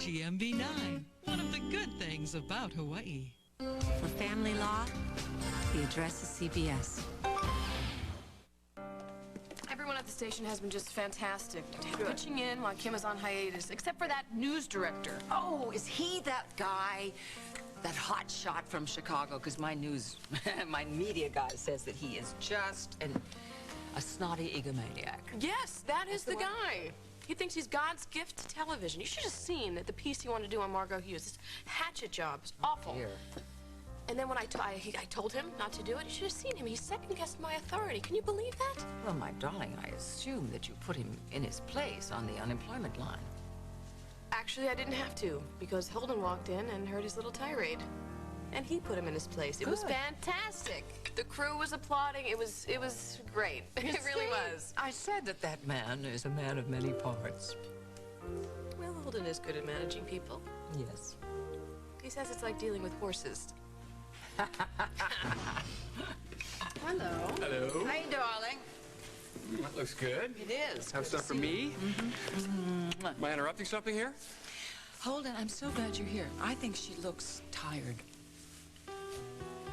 GMB9, one of the good things about Hawaii. For family law, the address is CBS. Everyone at the station has been just fantastic, pitching in while Kim is on hiatus, except for that news director. Oh, is he that guy? That hot shot from Chicago? Because my media guy says that he is just a snotty egomaniac. Yes, that is the guy. He thinks he's God's gift to television. You should have seen the piece he wanted to do on Margot Hughes. This hatchet job is awful. Here. And then when I told him not to do it, you should have seen him. He second-guessed my authority. Can you believe that? Well, my darling, I assume that you put him in his place on the unemployment line. Actually, I didn't have to, because Holden walked in and heard his little tirade. And he put him in his place. It was fantastic. The crew was applauding. It was great. It really was. I said that that man is a man of many parts. Well, Holden is good at managing people. Yes. He says it's like dealing with horses. Hello. Hello. Hey, darling. That looks good. It is. Have some for me? Am I interrupting something here? Holden, I'm so glad you're here. I think she looks tired.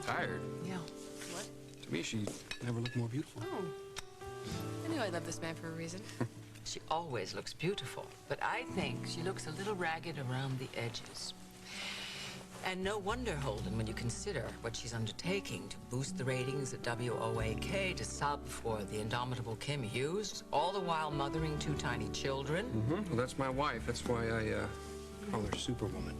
Tired? Yeah. What? To me, she never looked more beautiful. Oh. I knew I loved this man for a reason. She always looks beautiful, but I think she looks a little ragged around the edges. And no wonder, Holden, when you consider what she's undertaking to boost the ratings at WOAK, to sub for the indomitable Kim Hughes, all the while mothering 2 tiny children. Well, that's my wife. That's why I call her Superwoman.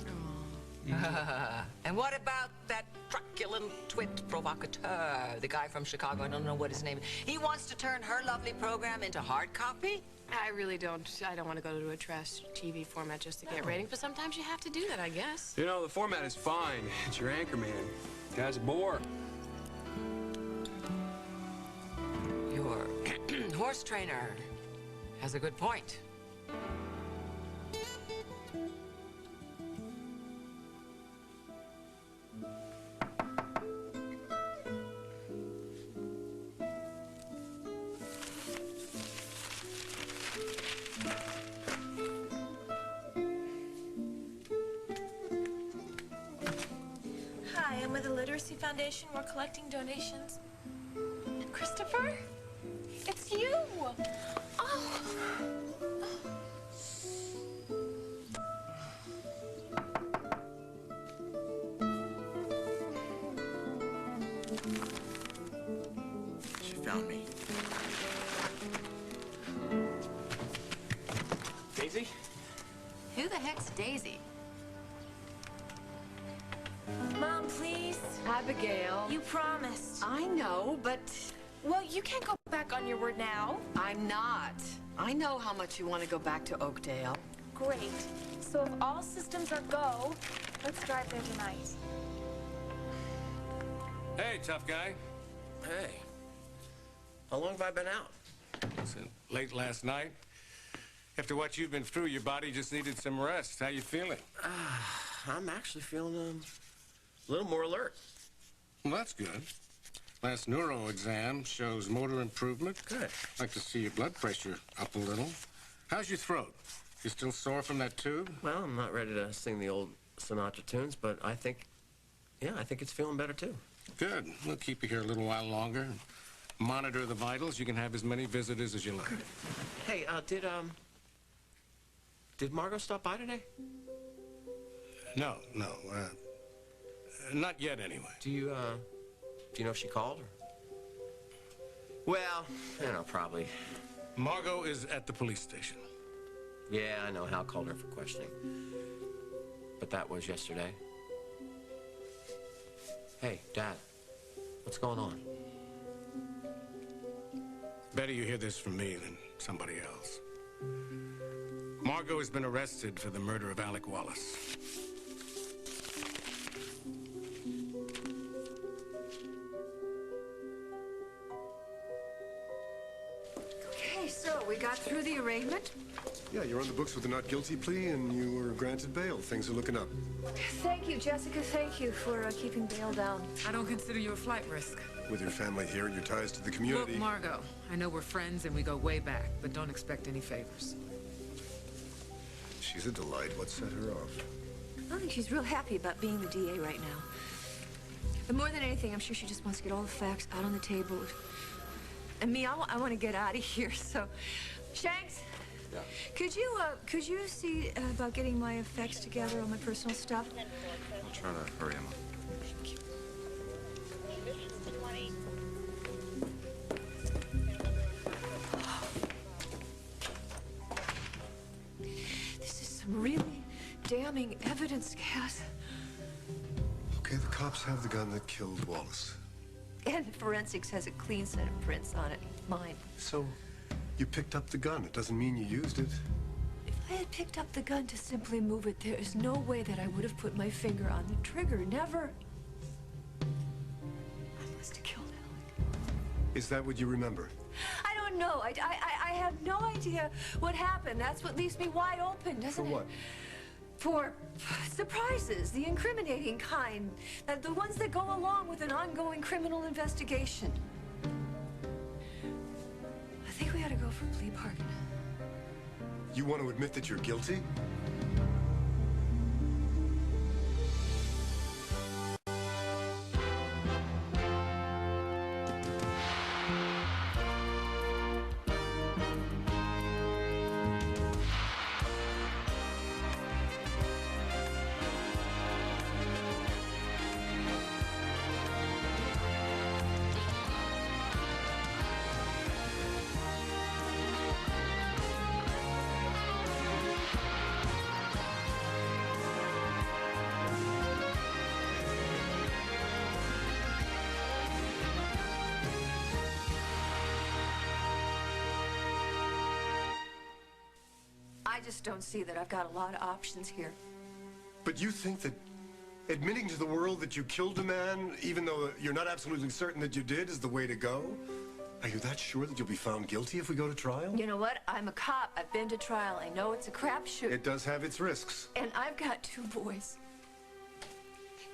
And what about that truculent twit provocateur, the guy from Chicago? I don't know what his name is. He wants to turn her lovely program into hard copy? I really don't. I don't want to go to a trash TV format just to get ratings, but sometimes you have to do that, I guess. You know, the format is fine. It's your anchor man. Guy's a bore. Your horse trainer has a good point. Hi, I'm with the Literacy Foundation. We're collecting donations. Christopher? It's you! Oh! She found me. Daisy? Who the heck's Daisy? Mom, please. Abigail. You promised. I know, but Well, you can't go back on your word now. I'm not. I know how much you want to go back to Oakdale. Great. So if all systems are go, let's drive there tonight. Hey, tough guy. Hey. How long have I been out? Listen, late last night. After what you've been through, your body just needed some rest. How you feeling? I'm actually feeling a little more alert. Well, that's good. Last neuro exam shows motor improvement. Good. Like to see your blood pressure up a little. How's your throat? You still sore from that tube? Well, I'm not ready to sing the old Sinatra tunes, but I think it's feeling better, too. Good. We'll keep you here a little while longer. Monitor the vitals. You can have as many visitors as you like. Hey, did Margot stop by today? No. Not yet, anyway. Do you know if she called or? Well, probably. Margot is at the police station. Yeah, I know. Hal called her for questioning. But that was yesterday. Hey, Dad, what's going on? Better you hear this from me than somebody else. Margot has been arrested for the murder of Alec Wallace. Okay, so we got through the arraignment. Yeah, you're on the books with a not guilty plea, and you were granted bail. Things are looking up. Thank you, Jessica. Thank you for keeping bail down. I don't consider you a flight risk. With your family here and your ties to the community. Look, Margot, I know we're friends and we go way back, but don't expect any favors. She's a delight. What set her off? I think she's real happy about being the DA right now. But more than anything, I'm sure she just wants to get all the facts out on the table. And me, I want to get out of here, so... Shanks? Yeah. Could you see about getting my effects together, all my personal stuff? I'll try to hurry him up. This is some really damning evidence, Cass. Okay, the cops have the gun that killed Wallace. And forensics has a clean set of prints on it. Mine. So, you picked up the gun. It doesn't mean you used it. If I had picked up the gun to simply move it, there is no way that I would have put my finger on the trigger. Never. I must have killed Alec. Is that what you remember? I don't know. I have no idea what happened. That's what leaves me wide open, doesn't it? For what? For surprises, the incriminating kind. The ones that go along with an ongoing criminal investigation. I think we ought to go for plea bargain. You want to admit that you're guilty? I just don't see that I've got a lot of options here. But you think that admitting to the world that you killed a man, even though you're not absolutely certain that you did, is the way to go? Are you that sure that you'll be found guilty if we go to trial? You know what? I'm a cop. I've been to trial. I know it's a crapshoot. It does have its risks. And I've got 2 boys.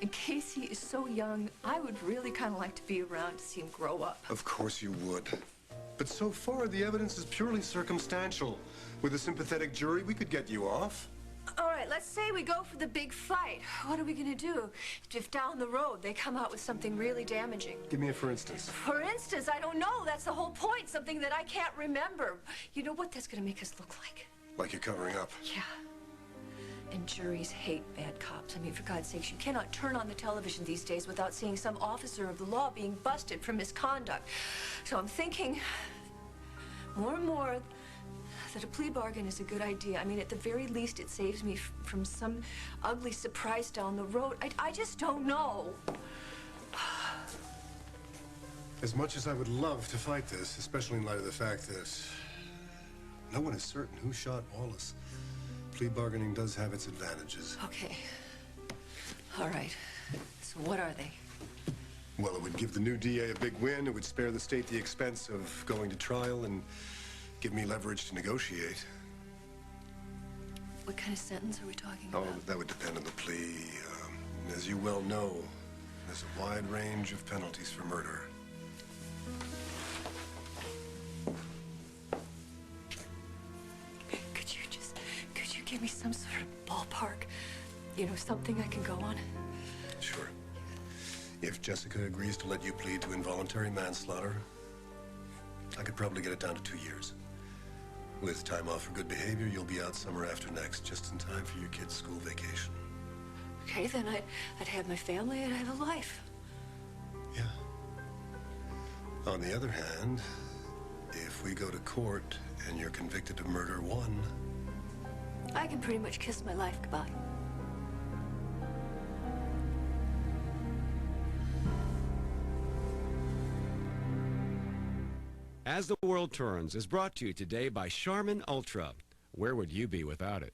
And Casey is so young, I would really kind of like to be around to see him grow up. Of course you would. But so far, the evidence is purely circumstantial. With a sympathetic jury, we could get you off. All right, let's say we go for the big fight. What are we going to do if down the road they come out with something really damaging? Give me a for instance. For instance, I don't know. That's the whole point. Something that I can't remember. You know what that's going to make us look like? Like you're covering up. Yeah. And juries hate bad cops. I mean, for God's sakes, you cannot turn on the television these days without seeing some officer of the law being busted for misconduct. So I'm thinking more and more that a plea bargain is a good idea. I mean, at the very least, it saves me from some ugly surprise down the road. I just don't know. As much as I would love to fight this, especially in light of the fact that no one is certain who shot Wallace, plea bargaining does have its advantages. Okay. All right. So what are they? Well, it would give the new DA a big win. It would spare the state the expense of going to trial and give me leverage to negotiate. What kind of sentence are we talking about? Oh, that would depend on the plea. As you well know, there's a wide range of penalties for murder. Could you give me some sort of ballpark? You know, something I can go on? Sure. If Jessica agrees to let you plead to involuntary manslaughter, I could probably get it down to 2 years. With time off for good behavior, you'll be out summer after next, just in time for your kids' school vacation. Okay, then I'd have my family and I'd have a life. Yeah. On the other hand, if we go to court and you're convicted of murder 1, I can pretty much kiss my life goodbye. As the World Turns is brought to you today by Charmin Ultra. Where would you be without it?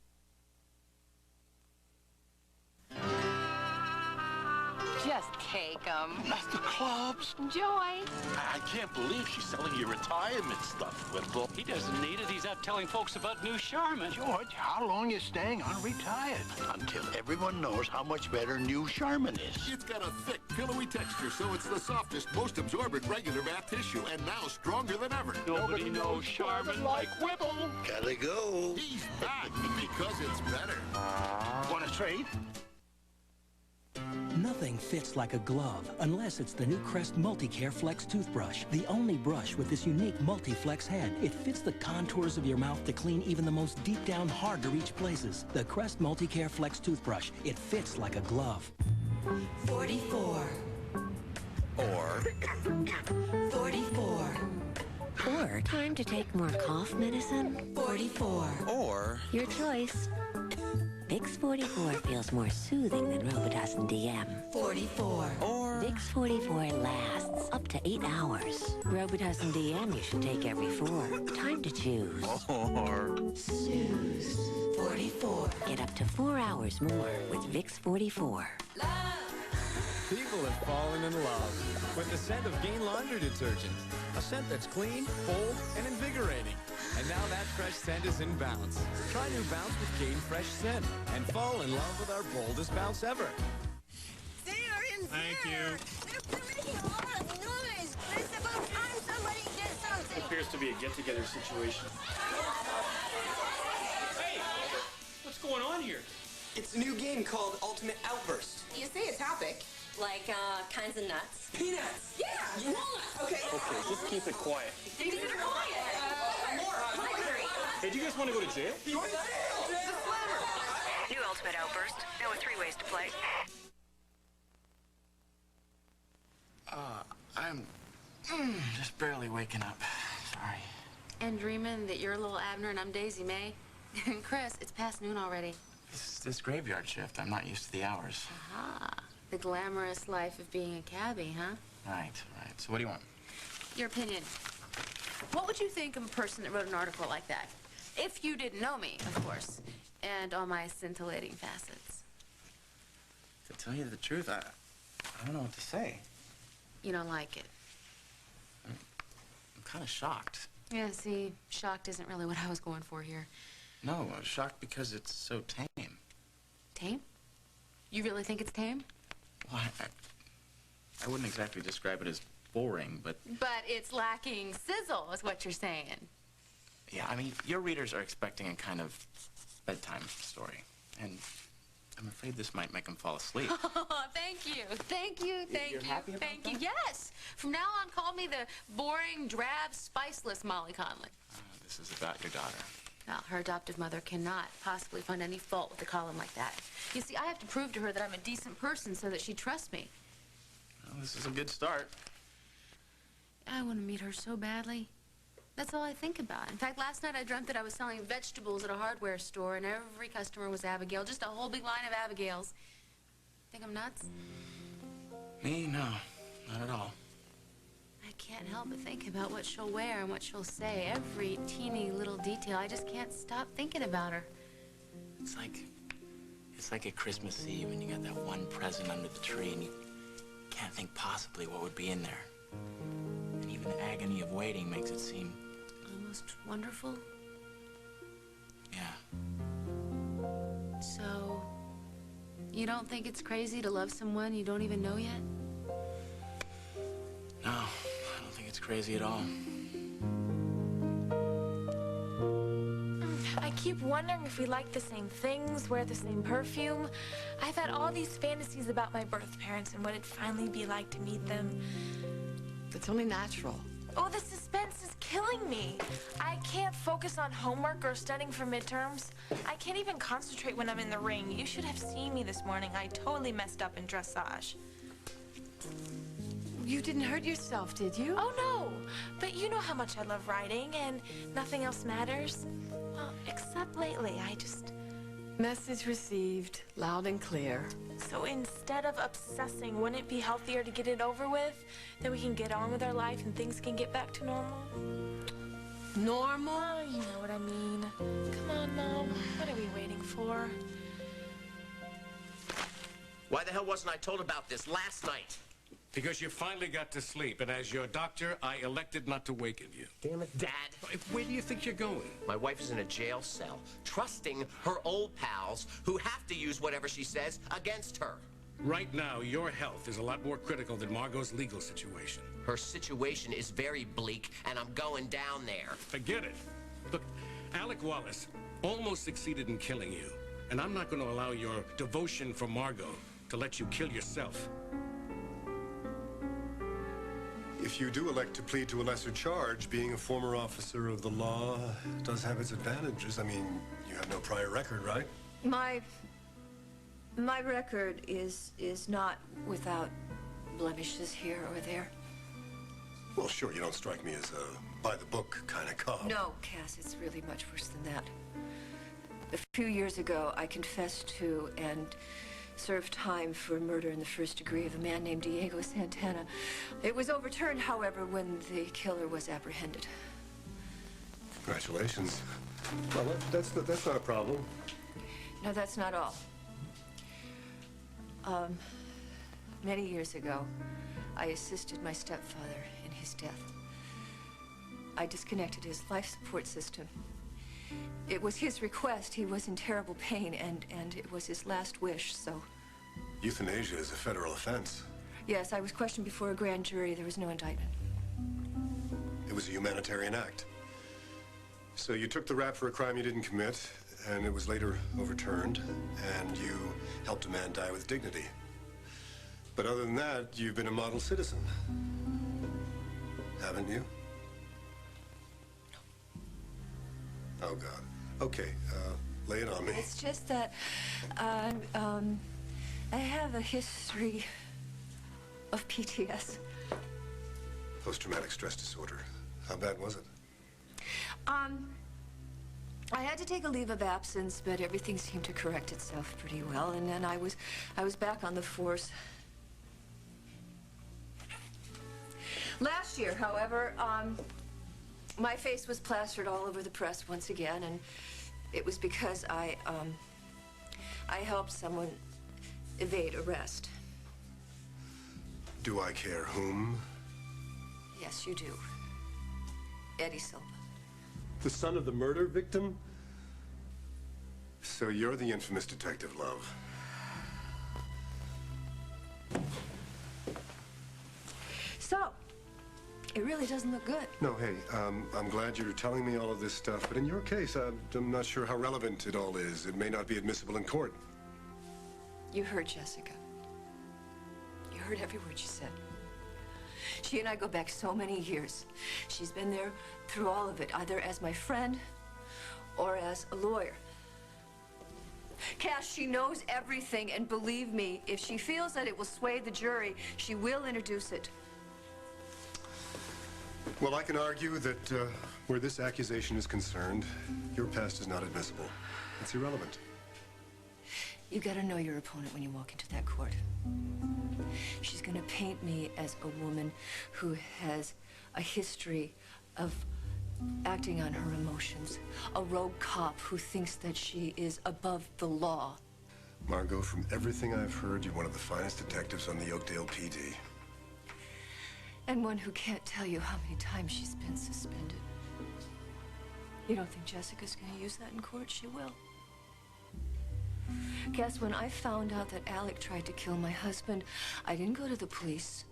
Just take them. That's the clubs. Enjoy. I can't believe she's selling you retirement stuff, Wimple. He doesn't need it. He's out telling folks about new Charmin. George, how long is staying unretired? Until everyone knows how much better new Charmin is. It's got a thick, pillowy texture, so it's the softest, most absorbent regular bath tissue, and now stronger than ever. Nobody knows Charmin like Whipple. Gotta go. He's back because it's better. Want to trade? Nothing fits like a glove unless it's the new Crest Multicare Flex toothbrush. The only brush with this unique multi-flex head. It fits the contours of your mouth to clean even the most deep down, hard to reach places. The Crest Multicare Flex toothbrush. It fits like a glove. 44. Or 44. Or time to take more cough medicine. 44. Or your choice. Vicks 44 feels more soothing than Robitussin DM. 44. Or Vicks 44 lasts up to 8 hours. Robitussin DM you should take every 4. Time to choose. Or Snooze. 44. Get up to 4 hours more with Vicks 44. People have fallen in love with the scent of Gain Laundry Detergent. A scent that's clean, bold, and invigorating. And now that fresh scent is in Bounce. Try new Bounce with Gain Fresh Scent and fall in love with our boldest bounce ever. Thank you. They're making a lot of noise. It's about time somebody did something. It appears to be a get-together situation. Hey! What's going on here? It's a new game called Ultimate Outburst. You say a topic, like kinds of nuts. Peanuts! Yeah! Walnuts! Okay. Okay, just keep it quiet. Things that are quiet. Hey, do you guys want to go to jail? Go to jail! New Ultimate Outburst, now with 3 ways to play. I'm just barely waking up. Sorry. And dreaming that you're a little Abner and I'm Daisy May. Chris, it's past noon already. This graveyard shift, I'm not used to the hours. Aha. The glamorous life of being a cabbie, huh? Right. So what do you want? Your opinion. What would you think of a person that wrote an article like that? If you didn't know me, of course. And all my scintillating facets. To tell you the truth, I don't know what to say. You don't like it. I'm kind of shocked. Yeah, see, shocked isn't really what I was going for here. No, I was shocked because it's so tame. Tame? You really think it's tame? Well, I wouldn't exactly describe it as boring, but... But it's lacking sizzle, is what you're saying. Yeah, I mean, your readers are expecting a kind of bedtime story. And I'm afraid this might make them fall asleep. Oh, thank you. Thank you, thank You're you. happy about Thank you. that? Yes. From now on, call me the boring, drab, spiceless Molly Conley. This is about your daughter. Well, her adoptive mother cannot possibly find any fault with a column like that. You see, I have to prove to her that I'm a decent person so that she trusts me. Well, this is a good start. I want to meet her so badly. That's all I think about. In fact, last night I dreamt that I was selling vegetables at a hardware store and every customer was Abigail, just a whole big line of Abigails. Think I'm nuts? Me? No, not at all. I can't help but think about what she'll wear and what she'll say. Every teeny little detail. I just can't stop thinking about her. It's like a Christmas Eve when you got that one present under the tree and you can't think possibly what would be in there. And even the agony of waiting makes it seem... Almost wonderful. Yeah. So, you don't think it's crazy to love someone you don't even know yet? No, I don't think it's crazy at all. I keep wondering if we like the same things, wear the same perfume. I've had all these fantasies about my birth parents and what it'd finally be like to meet them. It's only natural. Oh, the suspense is killing me. I can't focus on homework or studying for midterms. I can't even concentrate when I'm in the ring. You should have seen me this morning. I totally messed up in dressage. You didn't hurt yourself, did you? Oh, no. But you know how much I love riding, and nothing else matters. Well, except lately, I just... Message received, loud and clear. So instead of obsessing, wouldn't it be healthier to get it over with? Then we can get on with our life and things can get back to normal? Normal? Oh, you know what I mean. Come on, Mom. What are we waiting for? Why the hell wasn't I told about this last night? Because you finally got to sleep, and as your doctor, I elected not to waken you. Damn it, Dad. Where do you think you're going? My wife is in a jail cell, trusting her old pals who have to use whatever she says against her. Right now, your health is a lot more critical than Margot's legal situation. Her situation is very bleak, and I'm going down there. Forget it. Look, Alec Wallace almost succeeded in killing you, and I'm not going to allow your devotion for Margot to let you kill yourself. If you do elect to plead to a lesser charge, being a former officer of the law does have its advantages. I mean, you have no prior record, right? My record is not without blemishes here or there. Well, sure, you don't strike me as a by-the-book kind of cop. No, Cass, it's really much worse than that. A few years ago, I confessed to and served time for murder in the first degree of a man named Diego Santana. It was overturned, however, when the killer was apprehended. Congratulations. Well, that's not a problem. No, that's not all. Many years ago, I assisted my stepfather in his death. I disconnected his life support system. It was his request. He was in terrible pain, and it was his last wish, so... Euthanasia is a federal offense. Yes, I was questioned before a grand jury. There was no indictment. It was a humanitarian act. So you took the rap for a crime you didn't commit, and it was later overturned, and you helped a man die with dignity. But other than that, you've been a model citizen. Haven't you? No. Oh, God. Okay, lay it on me. It's just that, I have a history of PTS. Post-traumatic stress disorder. How bad was it? I had to take a leave of absence, but everything seemed to correct itself pretty well, and then I was back on the force. Last year, however, my face was plastered all over the press once again, and it was because I helped someone evade arrest. Do I care whom? Yes, you do. Eddie Silva. The son of the murder victim? So you're the infamous Detective Love. So, it really doesn't look good. No, hey, I'm glad you're telling me all of this stuff, but in your case, I'm not sure how relevant it all is. It may not be admissible in court. You heard Jessica. You heard every word she said. She and I go back so many years. She's been there through all of it, either as my friend or as a lawyer. Cass, she knows everything, and believe me, if she feels that it will sway the jury, she will introduce it. Well, I can argue that where this accusation is concerned, your past is not admissible. It's irrelevant. You gotta know your opponent when you walk into that court. She's gonna paint me as a woman who has a history of acting on her emotions. A rogue cop who thinks that she is above the law. Margot, from everything I've heard, you're one of the finest detectives on the Oakdale PD. And one who can't tell you how many times she's been suspended. You don't think Jessica's gonna use that in court? She will. Guess when I found out that Alec tried to kill my husband, I didn't go to the police.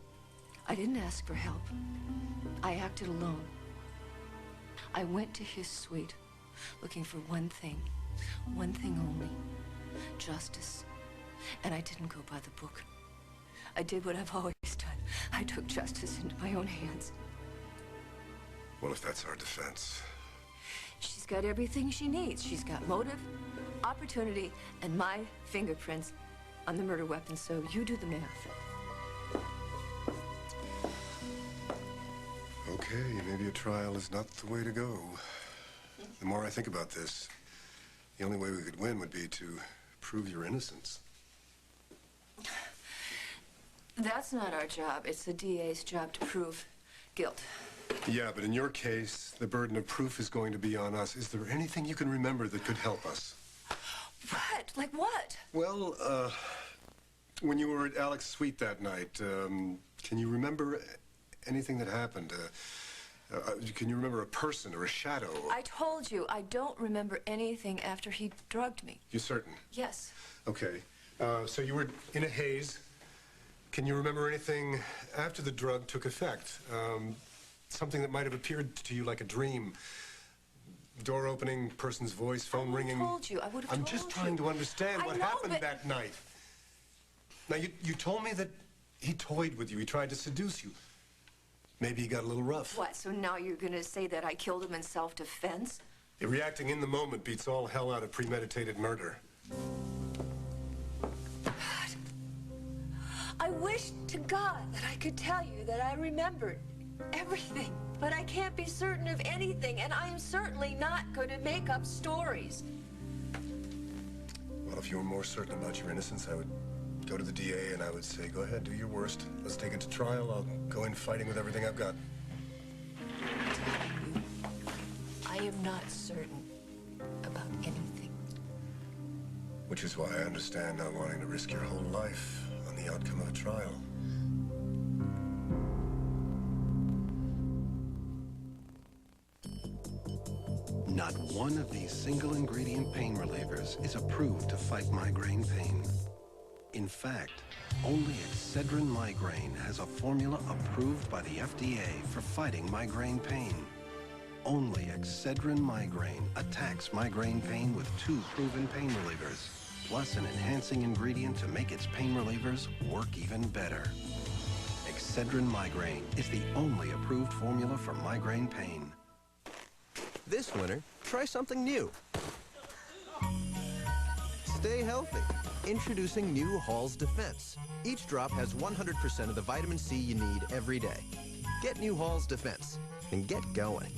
I didn't ask for help. I acted alone. I went to his suite looking for one thing only, justice. And I didn't go by the book. I did what I've always done. I took justice into my own hands. Well, if that's our defense. She's got everything she needs. She's got motive, opportunity, and my fingerprints on the murder weapon, so you do the math. Okay, maybe a trial is not the way to go. The more I think about this, the only way we could win would be to prove your innocence. That's not our job. It's the DA's job to prove guilt. Yeah, but in your case, the burden of proof is going to be on us. Is there anything you can remember that could help us? What? Like what? Well, When you were at Alec's suite that night, can you remember anything that happened? Can you remember a person or a shadow? I told you, I don't remember anything after he drugged me. You certain? Yes. Okay. So you were in a haze. Can you remember anything after the drug took effect? Something that might have appeared to you like a dream? Door opening, person's voice, phone ringing? I told you. I would have told you. I'm just trying to understand what happened that night. Now, you told me that he toyed with you. He tried to seduce you. Maybe he got a little rough. What, so now you're gonna say that I killed him in self-defense? Reacting in the moment beats all hell out of premeditated murder. I wish to God that I could tell you that I remembered everything, but I can't be certain of anything, and I am certainly not going to make up stories. Well, if you were more certain about your innocence, I would go to the DA and I would say, go ahead, do your worst. Let's take it to trial. I'll go in fighting with everything I've got. I am not certain about anything. Which is why I understand not wanting to risk your whole life on the outcome of a trial. Not one of these single-ingredient pain relievers is approved to fight migraine pain. In fact, only Excedrin Migraine has a formula approved by the FDA for fighting migraine pain. Only Excedrin Migraine attacks migraine pain with 2 proven pain relievers, plus an enhancing ingredient to make its pain relievers work even better. Excedrin Migraine is the only approved formula for migraine pain. This winter, try something new. Stay healthy. Introducing new Hall's Defense. Each drop has 100% of the vitamin C you need every day. Get new Hall's Defense and get going.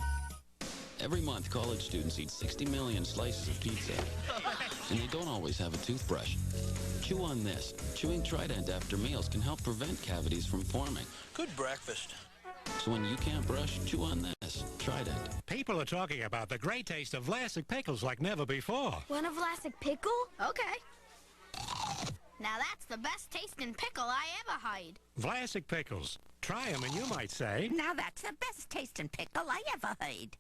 Every month, college students eat 60 million slices of pizza, and they don't always have a toothbrush. Chew on this. Chewing Trident after meals can help prevent cavities from forming. Good breakfast. So when you can't brush, chew on this. Trident. People are talking about the great taste of Vlasic pickles like never before. Want a Vlasic pickle? Okay. Now that's the best tasting pickle I ever had. Vlasic pickles. Try them and you might say, now that's the best tasting pickle I ever had.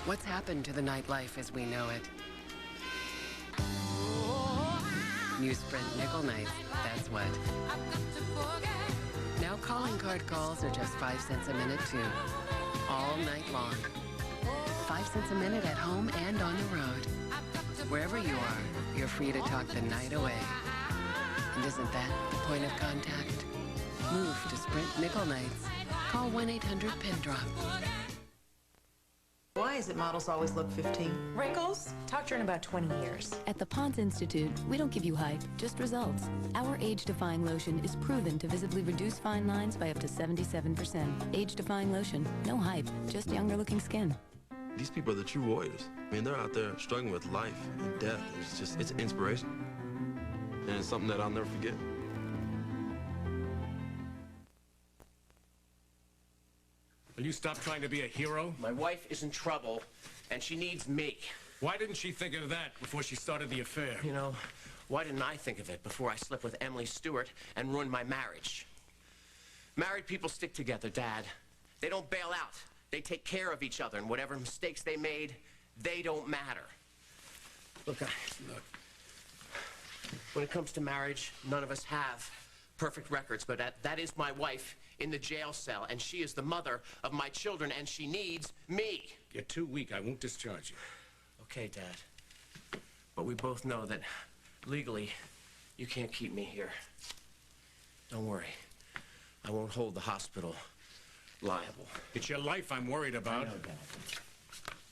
What's happened to the nightlife as we know it? New Sprint Nickel Nights, that's what. Now calling card calls are just 5 cents a minute too. All night long. 5 cents a minute at home and on the road. Wherever you are, you're free to talk the night away. And isn't that the point of contact? Move to Sprint Nickel Nights. Call 1-800-PIN-DROP. Why is it models always look 15? Wrinkles? Talk to her in about 20 years. At the Ponds Institute, we don't give you hype, just results. Our age-defying lotion is proven to visibly reduce fine lines by up to 77%. Age-defying lotion, no hype, just younger-looking skin. These people are the true warriors. I mean, they're out there struggling with life and death. It's inspiration. And it's something that I'll never forget. Will you stop trying to be a hero? My wife is in trouble, and she needs me. Why didn't she think of that before she started the affair? You know, why didn't I think of it before I slept with Emily Stewart and ruined my marriage? Married people stick together, Dad. They don't bail out. They take care of each other, and whatever mistakes they made, they don't matter. Look, when it comes to marriage, none of us have perfect records, but that is my wife in the jail cell, and she is the mother of my children, and she needs me. You're too weak. I won't discharge you. Okay, Dad. But we both know that legally, you can't keep me here. Don't worry. I won't hold the hospital liable. It's your life I'm worried about. I know, Dad.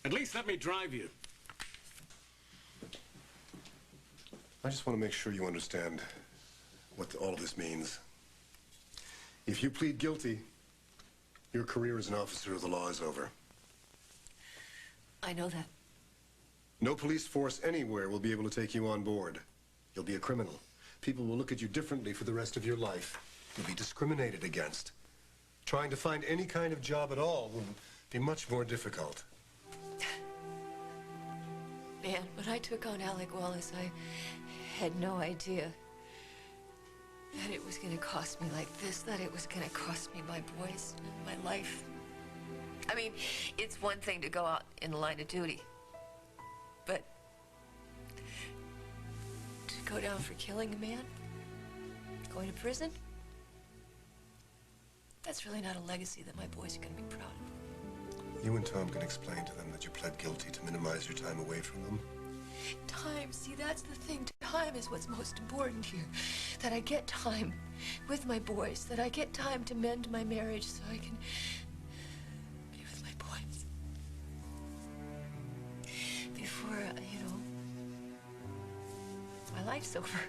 At least let me drive you. I just want to make sure you understand what all of this means. If you plead guilty, your career as an officer of the law is over. I know that. No police force anywhere will be able to take you on board. You'll be a criminal. People will look at you differently for the rest of your life. You'll be discriminated against. Trying to find any kind of job at all will be much more difficult. Man, when I took on Alec Wallace, I had no idea that it was going to cost me like this, that it was going to cost me my boys, my life. I mean, it's one thing to go out in the line of duty, but to go down for killing a man, going to prison, that's really not a legacy that my boys are going to be proud of. You and Tom can explain to them that you pled guilty to minimize your time away from them. Time, see, that's the thing. Time is what's most important here. That I get time with my boys, that I get time to mend my marriage so I can be with my boys. Before, you know, my life's over.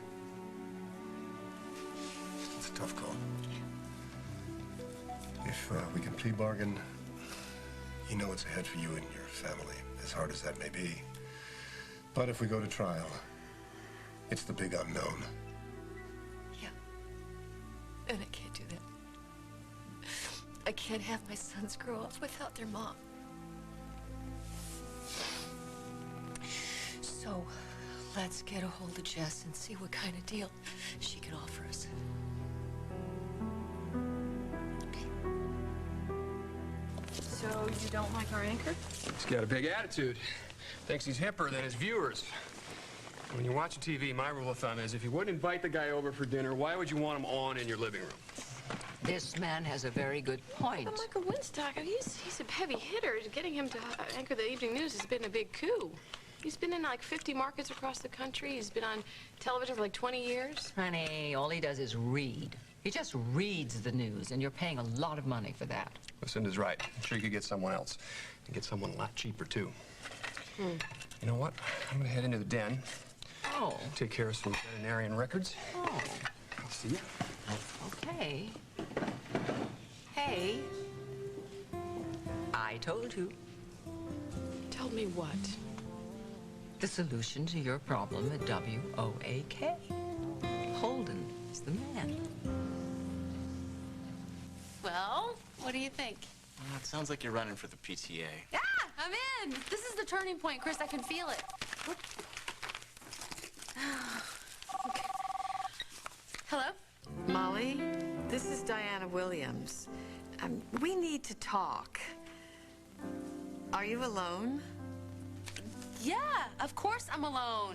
It's a tough call. If we can plea bargain, you know it's ahead for you and your family, as hard as that may be. But if we go to trial, it's the big unknown. Yeah. And I can't do that. I can't have my sons grow up without their mom. So, let's get a hold of Jess and see what kind of deal she can offer us. So you don't like our anchor? He's got a big attitude. Thinks he's hipper than his viewers. When you're watching TV, my rule of thumb is if you wouldn't invite the guy over for dinner, why would you want him on in your living room? This man has a very good point. But Michael Winstock, he's a heavy hitter. Getting him to anchor the evening news has been a big coup. He's been in like 50 markets across the country. He's been on television for like 20 years. Honey, all he does is read. He just reads the news, and you're paying a lot of money for that. Lucinda's right. I'm sure you could get someone else. And get someone a lot cheaper, too. You know what? I'm gonna head into the den. Oh. Take care of some veterinarian records. Oh. I'll see you. Okay. Hey. I told you. Told me what? The solution to your problem at WOAK. Holden is the man. Well, what do you think? It sounds like you're running for the PTA. Ah, I'm in. This is the turning point, Chris. I can feel it. Okay. Hello? Molly, this is Diana Williams. We need to talk. Are you alone? Yeah, of course I'm alone.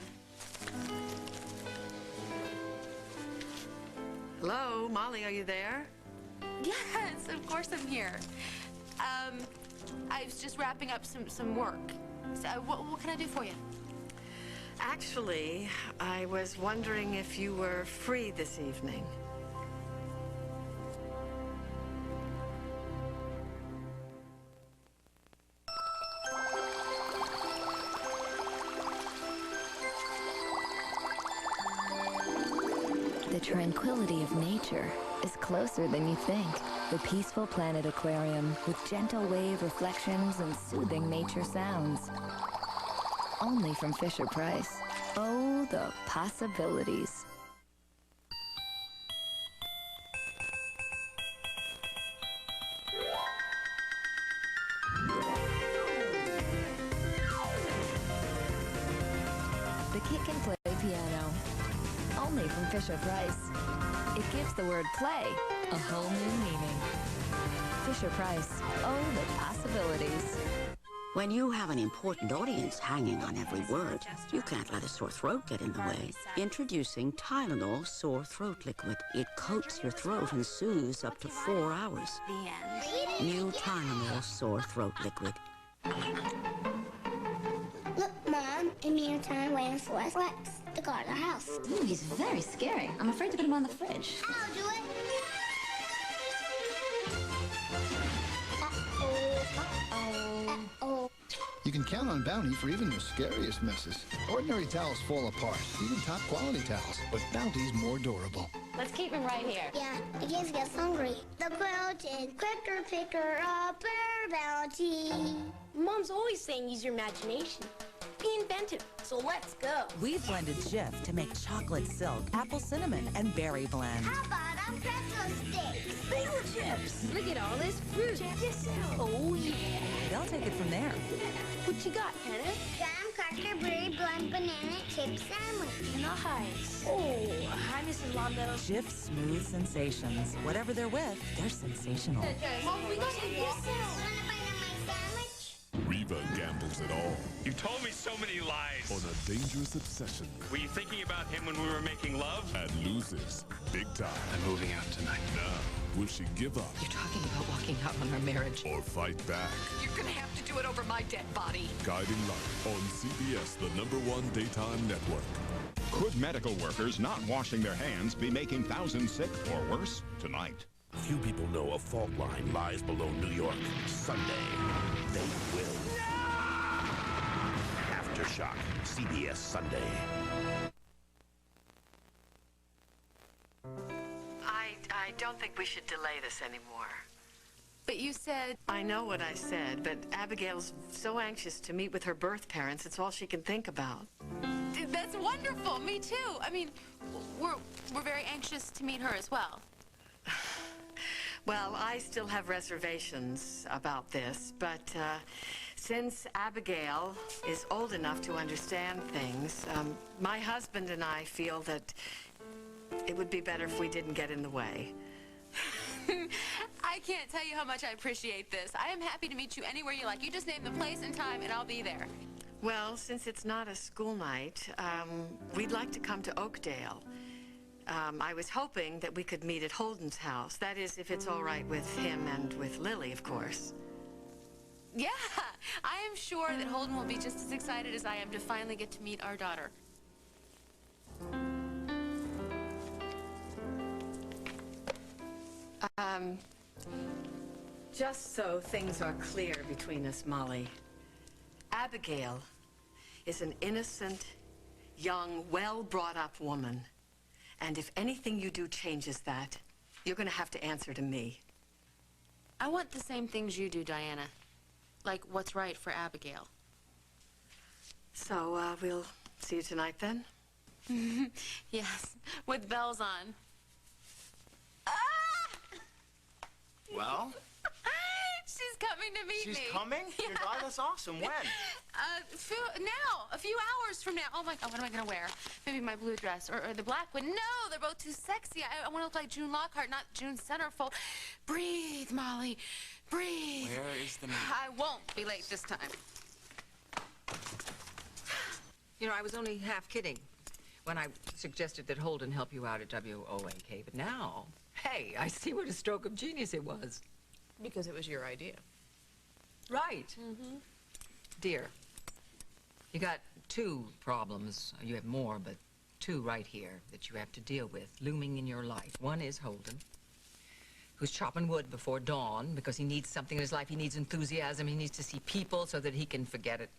Hello, Molly, are you there? Yes, of course I'm here. I was just wrapping up some work. So, what can I do for you? Actually, I was wondering if you were free this evening. The tranquility of nature is closer than you think. The Peaceful Planet Aquarium with gentle wave reflections and soothing nature sounds. Only from Fisher-Price. Oh, the possibilities. The Kit Can Play piano. Only from Fisher-Price. It gives the word play a whole new meaning. Fisher-Price. Oh, the possibilities. When you have an important audience hanging on every word, you can't let a sore throat get in the way. Introducing Tylenol Sore Throat Liquid. It coats your throat and soothes up to 4 hours. New Tylenol Sore Throat Liquid. Look, Mom, in the meantime, waiting for us. Rex, the guard of our house. Ooh, he's very scary. I'm afraid to put him on the fridge. I'll do it. You can count on Bounty for even your scariest messes. Ordinary towels fall apart, even top quality towels, but Bounty's more durable. Let's keep him right here. Yeah, the kids get hungry. The protein, quicker, picker, upper Bounty. Mom's always saying use your imagination. Be inventive, so let's go. We've blended Jif to make chocolate silk, apple cinnamon, and berry blend. How about a pretzel stick? Fingertips. Look at all this fruit. Check this out. Oh, yeah. They'll take it from there. What you got, Kenneth? Jam, cracker, berry, blend, banana, chip sandwich. Nice. Oh, hi, Mrs. Longmeadow. Jif Smooth Sensations. Whatever they're with, they're sensational. Mom, we got to walk. Reva gambles it all You told me so many lies. on a dangerous obsession Were you thinking about him when we were making love? and loses big time. I'm moving out tonight. Now, will she give up You're talking about walking out on our marriage. or fight back? You're gonna have to do it over my dead body. Guiding Light on CBS, the #1 daytime network. Could medical workers not washing their hands be making thousands sick or worse? Tonight. Few people know a fault line lies below New York. Sunday, they will. Aftershock, CBS Sunday. I don't think we should delay this anymore. But you said... I know what I said, but Abigail's so anxious to meet with her birth parents, it's all she can think about. That's wonderful. Me too. I mean, we're very anxious to meet her as well. Well, I still have reservations about this, but since Abigail is old enough to understand things, my husband and I feel that it would be better if we didn't get in the way. I can't tell you how much I appreciate this. I am happy to meet you anywhere you like. You just name the place and time, and I'll be there. Well, since it's not a school night, we'd like to come to Oakdale. I was hoping that we could meet at Holden's house. That is, if it's all right with him and with Lily, of course. Yeah, I am sure that Holden will be just as excited as I am to finally get to meet our daughter. Just so things are clear between us, Molly, Abigail is an innocent, young, well-brought-up woman. And if anything you do changes that, you're going to have to answer to me. I want the same things you do, Diana. Like what's right for Abigail. So, we'll see you tonight then? Yes, with bells on. Well? She's coming to meet me. She's coming? Your daughter? That's awesome. When? Now, a few hours from now. Oh my God, what am I gonna wear? Maybe my blue dress or the black one. No, they're both too sexy. I want to look like June Lockhart, not June Centerfold. Breathe, Molly, breathe. Where is the meeting? I won't be late this time. You know, I was only half kidding when I suggested that Holden help you out at WOAK, but now, hey, I see what a stroke of genius it was. Because it was your idea. Right. Dear, you got two problems. You have more, but two right here that you have to deal with looming in your life. One is Holden, who's chopping wood before dawn because he needs something in his life. He needs enthusiasm. He needs to see people so that he can forget it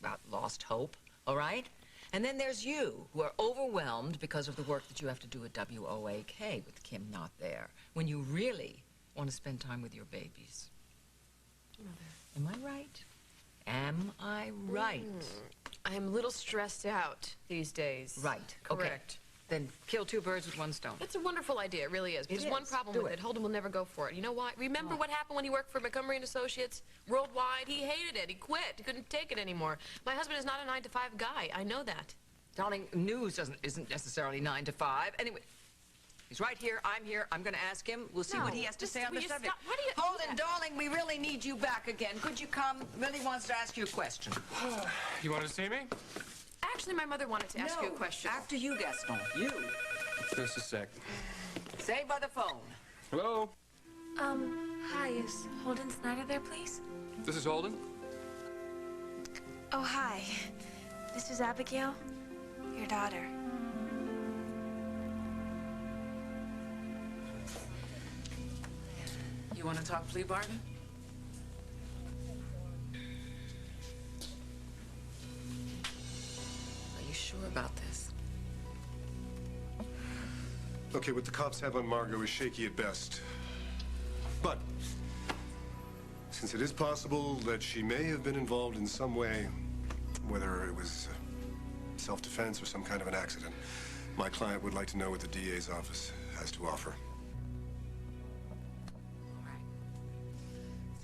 about lost hope, all right? And then there's you, who are overwhelmed because of the work that you have to do at WOAK with Kim not there, when you really want to spend time with your babies. Am I right? Am I right? I'm a little stressed out these days. Right. Correct. Okay. Then kill two birds with one stone. It's a wonderful idea, it really is. But there's one problem with it. Holden will never go for it. You know why? Remember what happened when he worked for Montgomery & Associates worldwide? He hated it. He quit. He couldn't take it anymore. My husband is not a 9-to-5 guy. I know that. Darling, news isn't necessarily 9 to 5. Anyway, he's right here. I'm here. I'm going to ask him. We'll see what he has to say on the subject. Holden, darling, we really need you back again. Could you come? Lily wants to ask you a question. You want to see me? Actually, my mother wanted to ask you a question. After you, Gaston. You. Just a sec. Say by the phone. Hello? Hi, is Holden Snyder there, please? This is Holden. Oh, hi. This is Abigail, your daughter. You want to talk plea bargain? Are you sure about this? Okay, what the cops have on Margot is shaky at best. But since it is possible that she may have been involved in some way, whether it was self-defense or some kind of an accident, my client would like to know what the DA's office has to offer.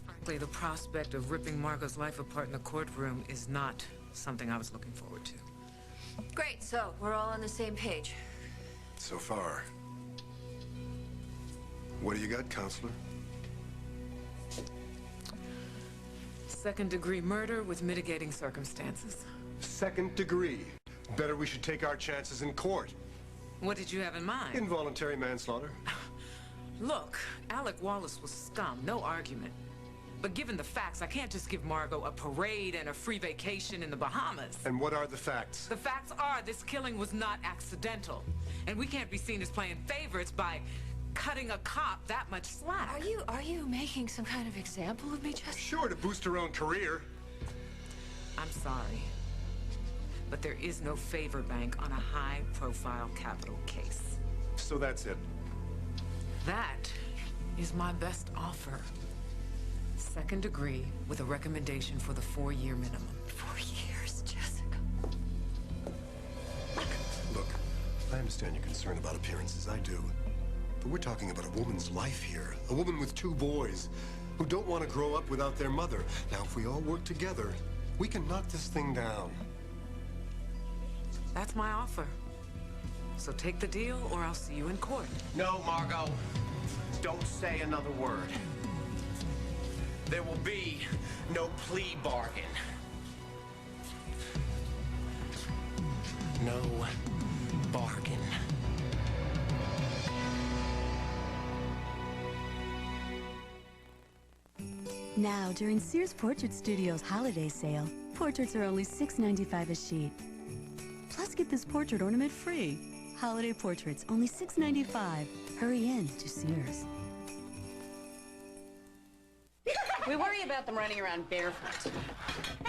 Frankly, the prospect of ripping Margot's life apart in the courtroom is not something I was looking forward to. Great, so we're all on the same page. So far. What do you got, Counselor? Second-degree murder with mitigating circumstances. Second degree. Better we should take our chances in court. What did you have in mind? Involuntary manslaughter. Look, Alec Wallace was scum, no argument. But given the facts, I can't just give Margot a parade and a free vacation in the Bahamas. And what are the facts? The facts are this killing was not accidental. And we can't be seen as playing favorites by cutting a cop that much slack. Are you making some kind of example of me, Jessica? Sure, to boost her own career. I'm sorry, but there is no favor bank on a high-profile capital case. So that's it. That is my best offer. Second degree with a recommendation for the 4-year minimum. 4 years, Jessica. Look, I understand your concern about appearances, I do. But we're talking about a woman's life here. A woman with 2 boys who don't want to grow up without their mother. Now, if we all work together, we can knock this thing down. That's my offer. So take the deal or I'll see you in court. No, Margot. Don't say another word. There will be no plea bargain. No bargain. Now, during Sears Portrait Studios holiday sale, portraits are only $6.95 a sheet. Plus, get this portrait ornament free. Holiday portraits, only $6.95. Hurry in to Sears. We worry about them running around barefoot.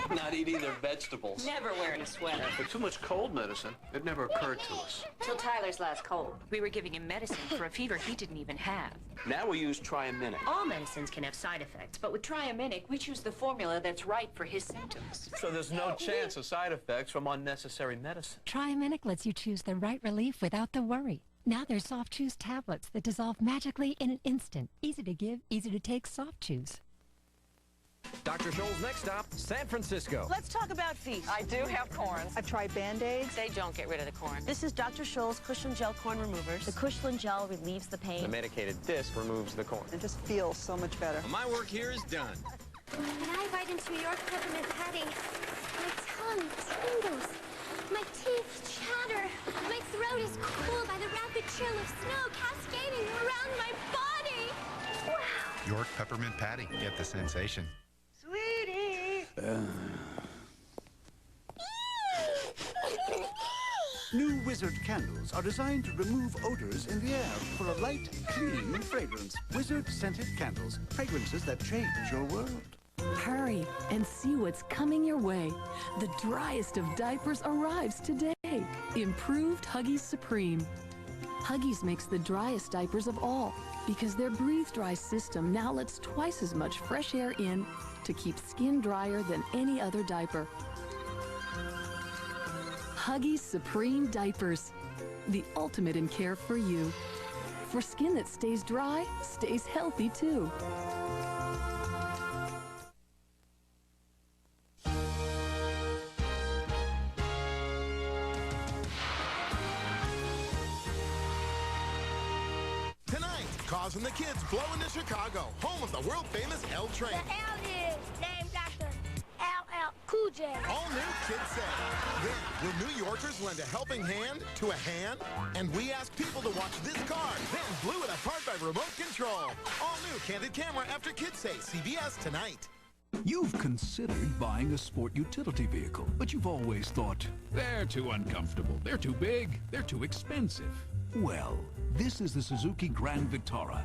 Not eating their vegetables. Never wearing a sweater. But too much cold medicine. It never occurred to us. Till Tyler's last cold. We were giving him medicine for a fever he didn't even have. Now we use Triaminic. All medicines can have side effects, but with Triaminic, we choose the formula that's right for his symptoms. So there's no chance of side effects from unnecessary medicine. Triaminic lets you choose the right relief without the worry. Now there's Soft Chews tablets that dissolve magically in an instant. Easy to give, easy to take Soft Chews. Dr. Scholl's next stop, San Francisco. Let's talk about feet. I do have corns. I've tried Band-Aids. They don't get rid of the corn. This is Dr. Scholl's Cushion Gel Corn Removers. The Cushion Gel relieves the pain. The medicated disc removes the corn. It just feels so much better. Well, my work here is done. When I bite into a York peppermint patty, my tongue tingles, my teeth chatter, my throat is cooled by the rapid chill of snow cascading around my body. Wow. York peppermint patty. Get the sensation. Sweetie! New Wizard candles are designed to remove odors in the air for a light, clean fragrance. Wizard scented candles. Fragrances that change your world. Hurry and see what's coming your way. The driest of diapers arrives today. Improved Huggies Supreme. Huggies makes the driest diapers of all because their Breathe Dry system now lets twice as much fresh air in to keep skin drier than any other diaper. Huggies Supreme Diapers, the ultimate in care for you. For skin that stays dry, stays healthy too. Causing the kids blow into Chicago, home of the world-famous L train. The L is named after LL Cool J. All new Kids Say. Then, will New Yorkers lend a helping hand to a hand? And we asked people to watch this car, then blew it apart by remote control. All new Candid Camera after Kids Say, CBS tonight. You've considered buying a sport utility vehicle, but you've always thought, they're too uncomfortable, they're too big, they're too expensive. Well, this is the Suzuki Grand Vitara.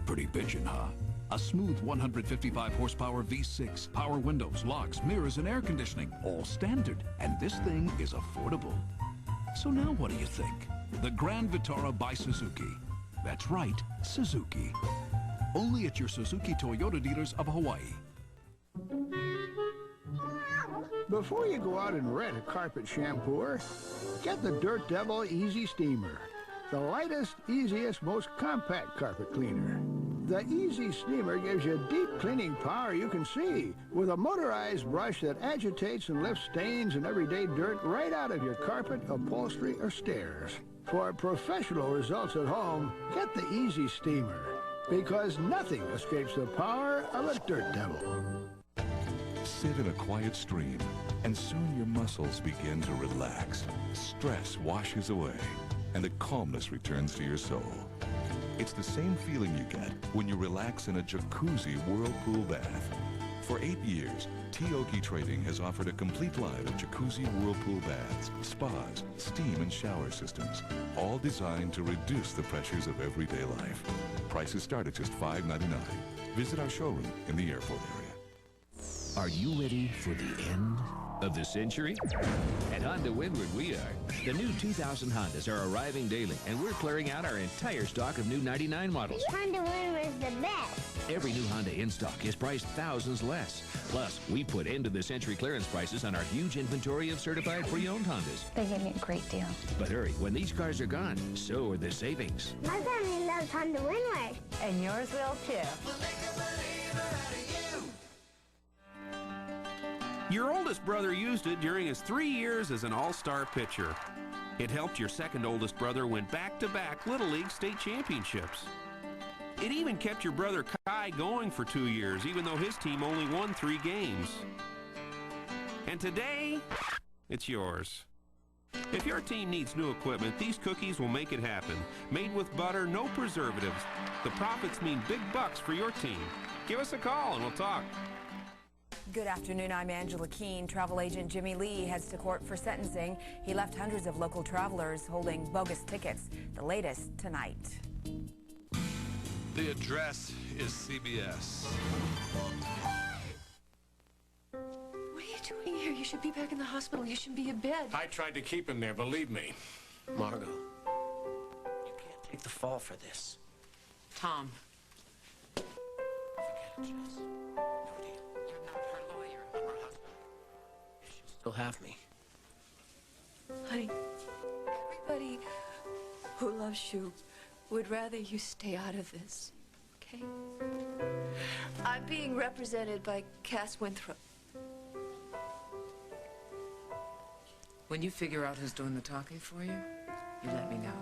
Pretty bitchin', huh? A smooth 155 horsepower V6, power windows, locks, mirrors, and air conditioning, all standard. And this thing is affordable. So now what do you think? The Grand Vitara by Suzuki. That's right, Suzuki. Only at your Suzuki Toyota dealers of Hawaii. Before you go out and rent a carpet shampooer, get the Dirt Devil Easy Steamer. The lightest, easiest, most compact carpet cleaner. The Easy Steamer gives you deep cleaning power you can see, with a motorized brush that agitates and lifts stains and everyday dirt right out of your carpet, upholstery, or stairs. For professional results at home, get the Easy Steamer, because nothing escapes the power of a dirt devil. Sit in a quiet stream, and soon your muscles begin to relax. Stress washes away, and a calmness returns to your soul. It's the same feeling you get when you relax in a jacuzzi whirlpool bath. For 8 years, Atwt Trading has offered a complete line of jacuzzi whirlpool baths, spas, steam and shower systems, all designed to reduce the pressures of everyday life. Prices start at just $5.99. Visit our showroom in the airport area. Are you ready for the end of the century? At Honda Windward, we are. The new 2000 Hondas are arriving daily, and we're clearing out our entire stock of new 99 models. Honda Windward is the best. Every new Honda in stock is priced thousands less. Plus, we put end-of-the-century clearance prices on our huge inventory of certified pre-owned Hondas. They gave me a great deal. But hurry, when these cars are gone, so are the savings. My family loves Honda Windward. And yours will too. Your oldest brother used it during his 3 years as an all-star pitcher. It helped your second oldest brother win back-to-back Little League state championships. It even kept your brother Kai going for 2 years, even though his team only won 3 games. And today, it's yours. If your team needs new equipment, these cookies will make it happen. Made with butter, no preservatives. The profits mean big bucks for your team. Give us a call and we'll talk. Good afternoon, I'm Angela Keene. Travel agent Jimmy Lee heads to court for sentencing. He left hundreds of local travelers holding bogus tickets. The latest tonight. The address is CBS. What are you doing here? You should be back in the hospital. You should be in bed. I tried to keep him there, believe me. Margot, you can't take the fall for this. Tom. Forget it, Jess. You're not her lawyer. I'm her husband. She'll still have me. Honey, everybody who loves you would rather you stay out of this, okay? I'm being represented by Cass Winthrop. When you figure out who's doing the talking for you, you let me know.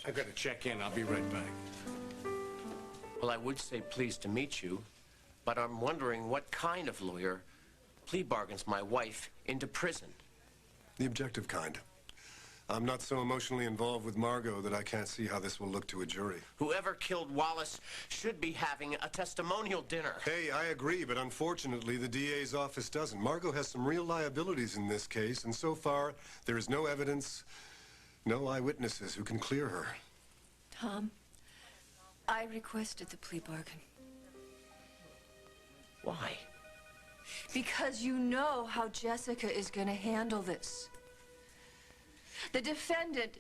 I gotta check in. I'll be right back. Well, I would say pleased to meet you, but I'm wondering what kind of lawyer plea bargains my wife into prison. The objective kind. I'm not so emotionally involved with Margot that I can't see how this will look to a jury. Whoever killed Wallace should be having a testimonial dinner. Hey, I agree, but unfortunately the DA's office doesn't. Margot has some real liabilities in this case, and so far there is no evidence, no eyewitnesses who can clear her. Tom, I requested the plea bargain. Why? Because you know how Jessica is going to handle this. The defendant,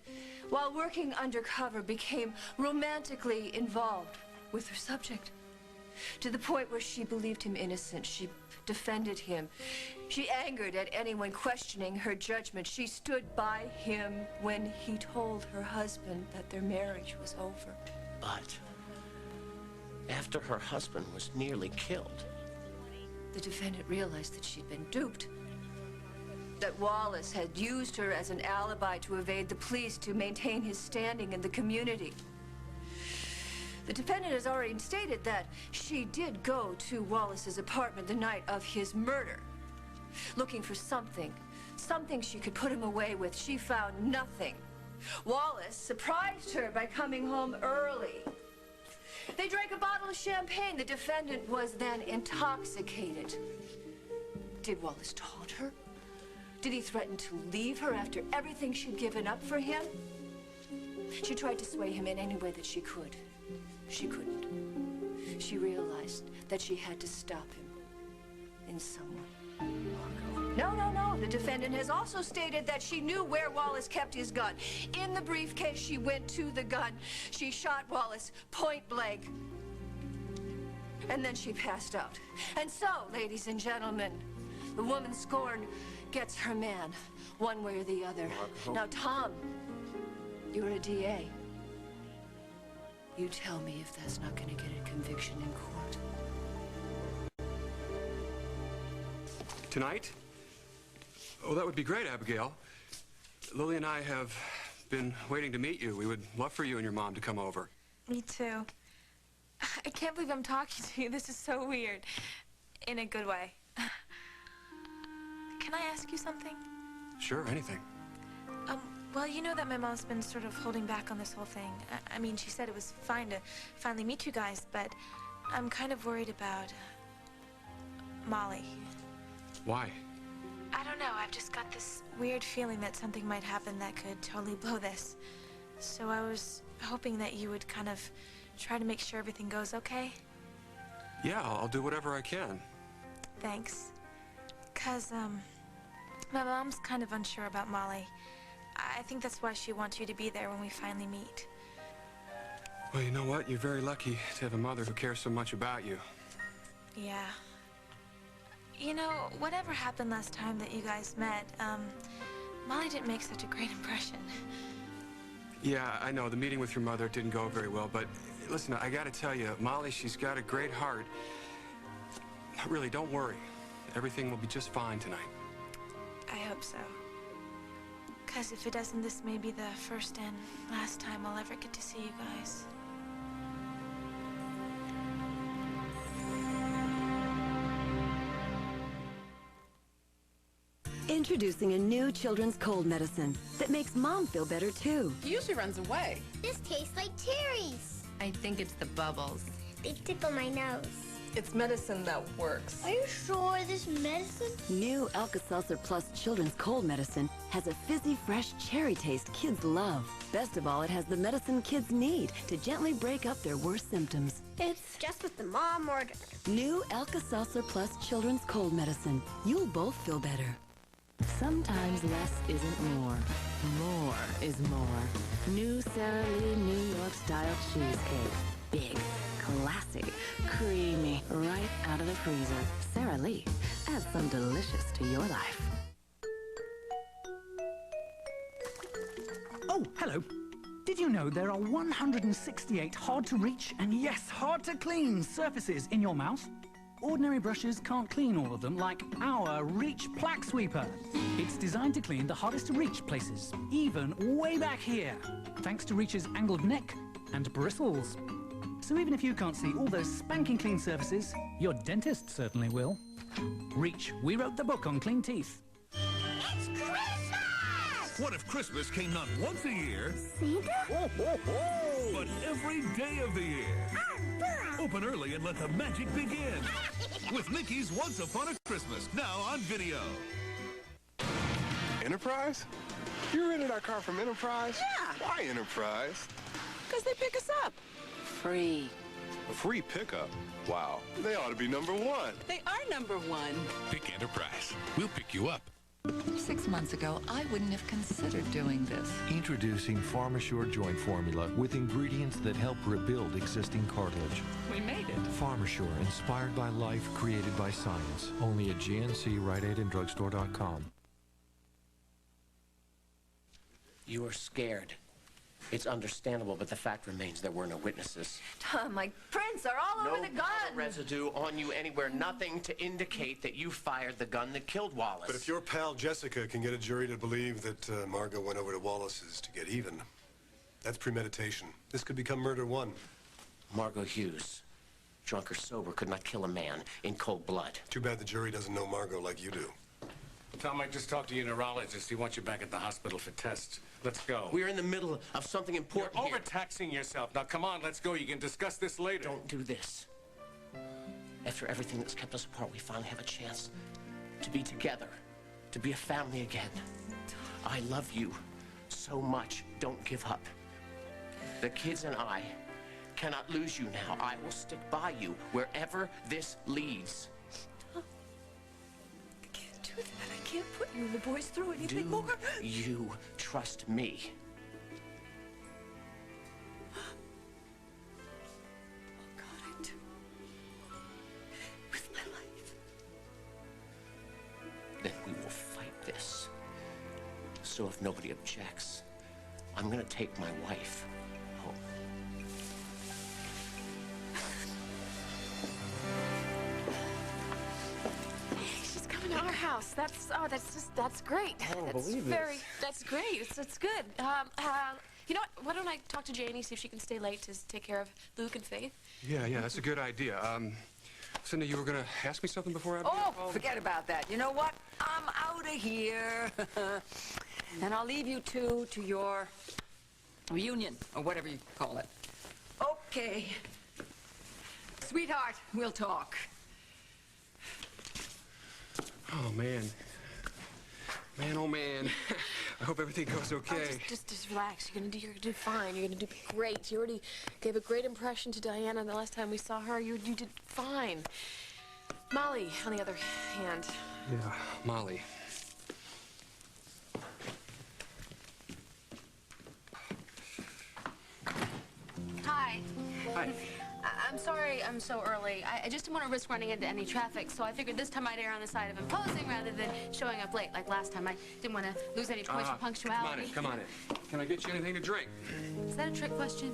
while working undercover, became romantically involved with her subject, to the point where she believed him innocent. She defended him. She angered at anyone questioning her judgment. She stood by him when he told her husband that their marriage was over. But after her husband was nearly killed, the defendant realized that she'd been duped. That Wallace had used her as an alibi to evade the police to maintain his standing in the community. The defendant has already stated that she did go to Wallace's apartment the night of his murder, looking for something she could put him away with. She found nothing. Wallace surprised her by coming home early. They drank a bottle of champagne. The defendant was then intoxicated. Did Wallace taunt her? Did he threaten to leave her after everything she'd given up for him? She tried to sway him in any way that she could. She couldn't. She realized that she had to stop him in some way. No. The defendant has also stated that she knew where Wallace kept his gun. In the briefcase, she went to the gun. She shot Wallace point blank. And then she passed out. And so, ladies and gentlemen, the woman scorned gets her man, one way or the other. Margot. Now, Tom, You're a DA. You tell me if that's not going to get a conviction in court. Tonight? Oh, that would be great, Abigail. Lily and I have been waiting to meet you. We would love for you and your mom to come over. Me too. I can't believe I'm talking to you. This is so weird. In a good way. Can I ask you something? Sure, anything. Well, you know that my mom's been sort of holding back on this whole thing. I mean, she said it was fine to finally meet you guys, but I'm kind of worried about Molly. Why? I don't know. I've just got this weird feeling that something might happen that could totally blow this. So I was hoping that you would kind of try to make sure everything goes okay. Yeah, I'll do whatever I can. Thanks. 'Cause, my mom's kind of unsure about Molly. I think that's why she wants you to be there when we finally meet. Well, you know what? You're very lucky to have a mother who cares so much about you. Yeah. You know, whatever happened last time that you guys met, Molly didn't make such a great impression. Yeah, I know. The meeting with your mother didn't go very well, but listen, I gotta tell you, Molly, she's got a great heart. Really, don't worry. Everything will be just fine tonight. I hope so. 'Cause if it doesn't, this may be the first and last time I'll ever get to see you guys. Introducing a new children's cold medicine that makes Mom feel better, too. He usually runs away. This tastes like cherries. I think it's the bubbles. They tickle my nose. It's medicine that works. Are you sure this medicine? New Alka-Seltzer Plus children's cold medicine has a fizzy, fresh cherry taste kids love. Best of all, it has the medicine kids need to gently break up their worst symptoms. It's just what the mom ordered. New Alka-Seltzer Plus children's cold medicine. You'll both feel better. Sometimes less isn't more. More is more. New Sara Lee New York style cheesecake. Big, classy, creamy, right out of the freezer. Sara Lee, add some delicious to your life. Oh, hello. Did you know there are 168 hard-to-reach and, yes, hard-to-clean surfaces in your mouth? Ordinary brushes can't clean all of them like our Reach Plaque Sweeper. It's designed to clean the hardest to reach places, even way back here, thanks to Reach's angled neck and bristles. So even if you can't see all those spanking clean surfaces, your dentist certainly will. Reach, we wrote the book on clean teeth. It's Christmas! What if Christmas came not once a year, Santa? but every day of the year? Open early and let the magic begin. With Mickey's Once Upon a Christmas, now on video. Enterprise? You rented our car from Enterprise? Yeah. Why Enterprise? Because they pick us up. Free. A free pickup? Wow, they ought to be #1. They are #1. Pick Enterprise. We'll pick you up. 6 months ago, I wouldn't have considered doing this. Introducing PharmaSure Joint Formula with ingredients that help rebuild existing cartilage. We made it. PharmaSure, inspired by life, created by science. Only at GNC, Rite Aid, and drugstore.com. You are scared. It's understandable, but the fact remains there were no witnesses. Tom, my prints are all over the gun. No residue on you anywhere. Nothing to indicate that you fired the gun that killed Wallace. But if your pal Jessica can get a jury to believe that Margot went over to Wallace's to get even, that's premeditation. This could become murder 1. Margot Hughes, drunk or sober, could not kill a man in cold blood. Too bad the jury doesn't know Margot like you do. Tom, I just talked to your neurologist. He wants you back at the hospital for tests. Let's go. We're in the middle of something important You're here. overtaxing yourself. Now, come on, let's go. You can discuss this later. Don't do this. After everything that's kept us apart, we finally have a chance to be together, to be a family again. I love you so much. Don't give up. The kids and I cannot lose you now. I will stick by you wherever this leads. Do that. I can't put you and the boys through anything more. You trust me. Oh, God, I do. With my life. Then we will fight this. So if nobody objects, I'm gonna take my wife home. She's coming to our house. That's great. I don't That's believe very, this. that's great. It's good. You know what? Why don't I talk to Janie, see if she can stay late to take care of Luke and Faith? Yeah, that's a good idea. Cindy, you were gonna ask me something before I... Oh, forget about that. You know what? I'm out of here. And I'll leave you two to your reunion, or whatever you call it. Okay. Sweetheart, we'll talk. Oh, man. Man, oh, man. I hope everything goes okay. Oh, just relax. You're gonna do fine. You're gonna do great. You already gave a great impression to Diana the last time we saw her. You did fine. Molly, on the other hand. Yeah, Molly. Hi. Hi. I'm sorry I'm so early. I just didn't want to risk running into any traffic, so I figured this time I'd err on the side of imposing rather than showing up late like last time. I didn't want to lose any points for punctuality. Come on in. Can I get you anything to drink? Is that a trick question?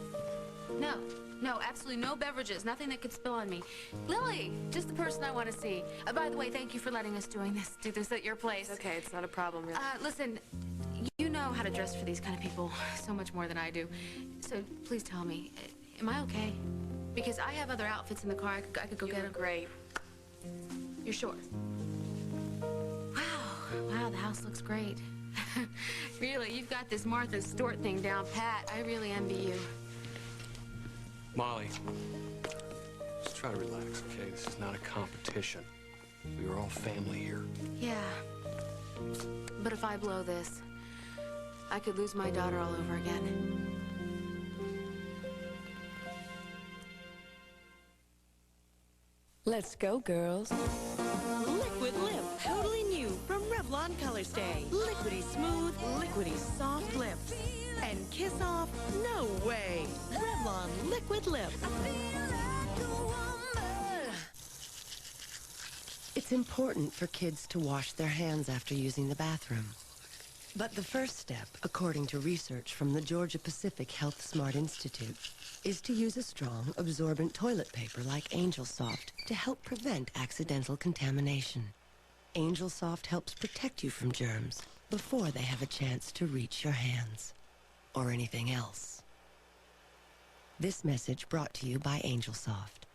No, absolutely no beverages, nothing that could spill on me. Lily, just the person I want to see. By the way, thank you for letting us do this at your place. It's okay, it's not a problem, really. Listen, you know how to dress for these kind of people so much more than I do. So please tell me, am I okay? Because I have other outfits in the car. I could go get them. Great. You're sure? Wow, the house looks great. Really, you've got this Martha Stewart thing down pat. I really envy you. Molly, just try to relax, okay? This is not a competition. We are all family here. Yeah. But if I blow this, I could lose my daughter all over again. Let's go, girls. Liquid Lip, totally new from Revlon Color Stay. Liquidy smooth, liquidy soft lips. And kiss off? No way. Revlon Liquid Lip. It's important for kids to wash their hands after using the bathroom. But the first step, according to research from the Georgia-Pacific Health Smart Institute, is to use a strong, absorbent toilet paper like Angel Soft to help prevent accidental contamination. Angel Soft helps protect you from germs before they have a chance to reach your hands. Or anything else. This message brought to you by Angel Soft.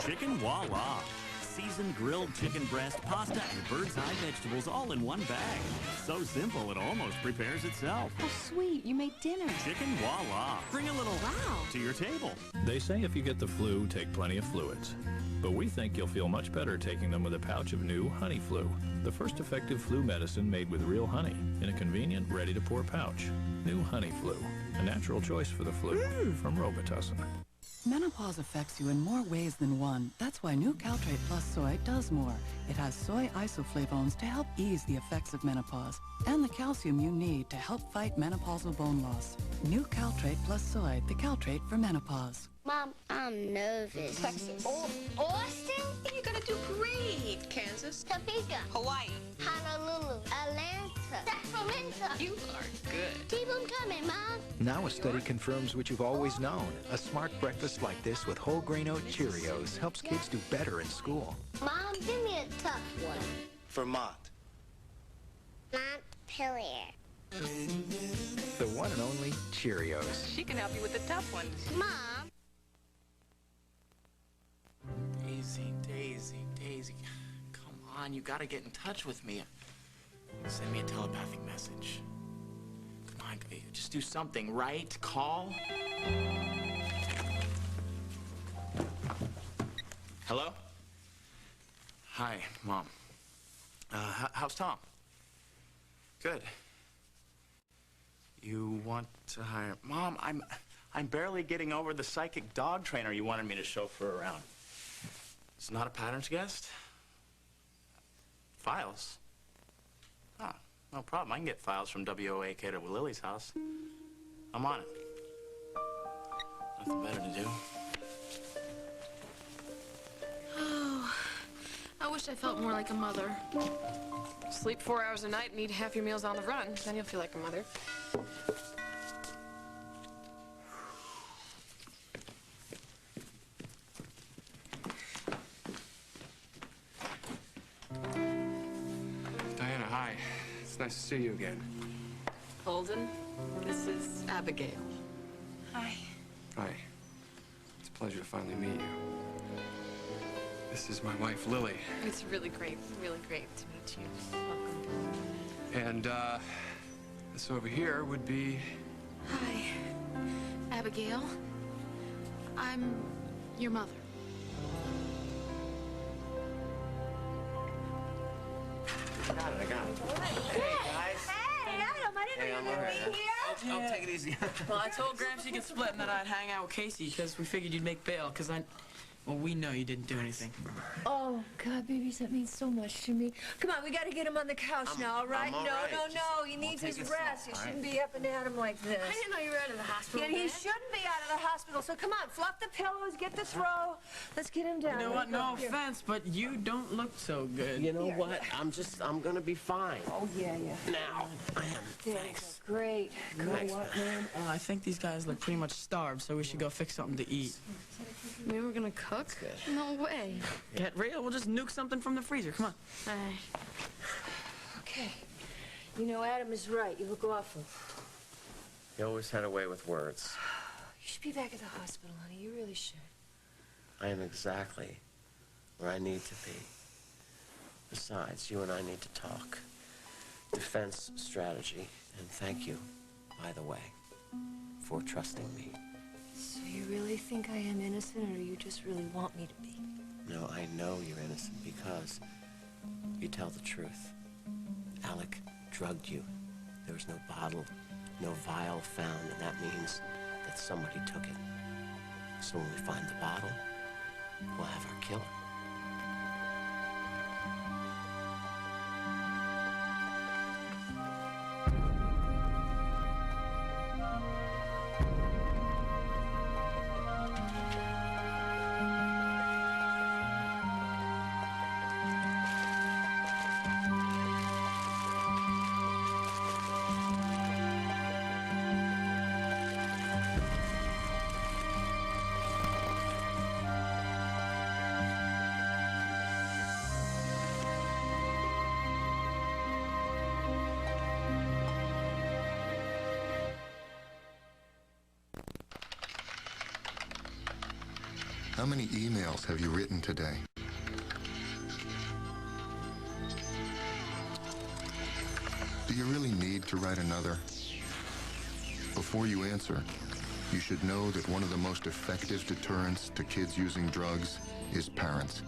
Chicken Voila. Seasoned grilled chicken breast, pasta, and bird's eye vegetables all in one bag. So simple, it almost prepares itself. Oh, sweet. You made dinner. Chicken Voila. Bring a little wow to your table. They say if you get the flu, take plenty of fluids. But we think you'll feel much better taking them with a pouch of new Honey Flu, the first effective flu medicine made with real honey in a convenient, ready-to-pour pouch. New Honey Flu, a natural choice for the flu from Robitussin. Menopause affects you in more ways than one. That's why new Caltrate Plus Soy does more. It has soy isoflavones to help ease the effects of menopause and the calcium you need to help fight menopausal bone loss. New Caltrate Plus Soy, the Caltrate for menopause. Mom, I'm nervous. Texas. Austin? You're gonna do great. Kansas. Topeka. Hawaii. Honolulu. Atlanta. Sacramento. You are good. Keep them coming, Mom. Now a study confirms what you've always known. A smart breakfast like this with whole grain oat Cheerios helps kids do better in school. Mom, give me a tough one. Vermont. Montpelier. The one and only Cheerios. She can help you with the tough ones. Mom. Daisy. Come on, you gotta get in touch with me. Send me a telepathic message. Come on, just do something, right? Call? Hello? Hi, Mom. How's Tom? Good. You want to hire... Mom, I'm barely getting over the psychic dog trainer you wanted me to chauffeur around. It's not a patterns guest? Files? Oh, no problem. I can get files from WOAK to Lily's house. I'm on it. Nothing better to do. Oh, wish I felt more like a mother. Sleep 4 hours a night and eat half your meals on the run. Then you'll feel like a mother. Diana, hi. It's nice to see you again. Holden, this is Abigail. Hi. Hi. It's a pleasure to finally meet you. This is my wife, Lily. It's really great to meet you. Welcome. And, this over here would be... Hi, Abigail. I'm your mother. I got it. Hey, guys. Hey, Adam, I didn't know you were here. Oh, take it easy. Well, I told Gramps you could split and that I'd hang out with Casey because we figured you'd make bail because well, we know you didn't do anything. Oh, God, babies, that means so much to me. Come on, we got to get him on the couch now, all right? I'm all No, right. no, he needs his rest. He shouldn't be up and at him like this. I didn't know you were out of the hospital. And he shouldn't be out of the hospital. So come on, fluff the pillows, get the throw. Let's get him down. You know what? No Here. offense, but you don't look so good. You know what? I'm gonna be fine. Oh, yeah. Now, I am. Thanks. Great. You know what, man? I think these guys look pretty much starved, so we should go fix something to eat. We were gonna cook? No way. Get real. We'll just nuke something from the freezer. Come on. Okay. You know, Adam is right. You look awful. You always had a way with words. You should be back at the hospital, honey. You really should. I am exactly where I need to be. Besides, you and I need to talk. Defense strategy. And thank you, by the way, for trusting me. So you really think I am innocent, or you just really want me to be? No, I know you're innocent because you tell the truth. Alec drugged you. There was no bottle, no vial found, and that means that somebody took it. So when we find the bottle, we'll have our killer. How many emails have you written today? Do you really need to write another? Before you answer, you should know that one of the most effective deterrents to kids using drugs is parents